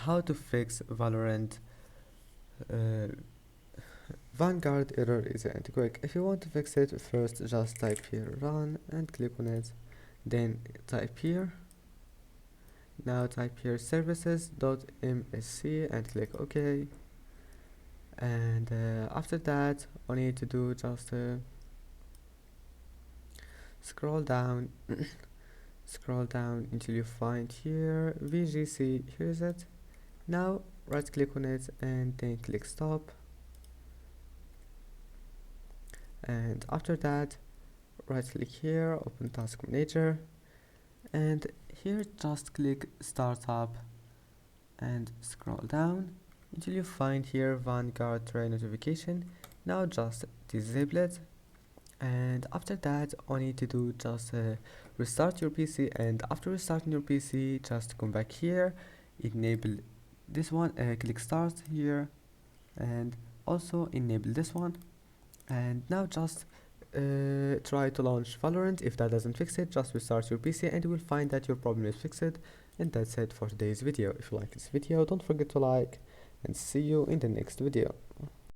how to fix Valorant Vanguard error easy and quick. If you want to fix it, first just type here run and click on it, then type here, now type here services.msc and click OK. And after that, all you need to do just scroll down scroll down until you find here VGC. Here's it. Now right click on it and then click stop, and after that right click here, open task manager, and here just click startup and scroll down until you find here Vanguard tray notification. Now just disable it, and after that all you need to do just restart your PC, and after restarting your PC just come back here, enable this one, click start here, and also enable this one, and now just try to launch Valorant. If that doesn't fix it, just restart your PC and you will find that your problem is fixed. And that's it for today's video. If you like this video, don't forget to like, and see you in the next video.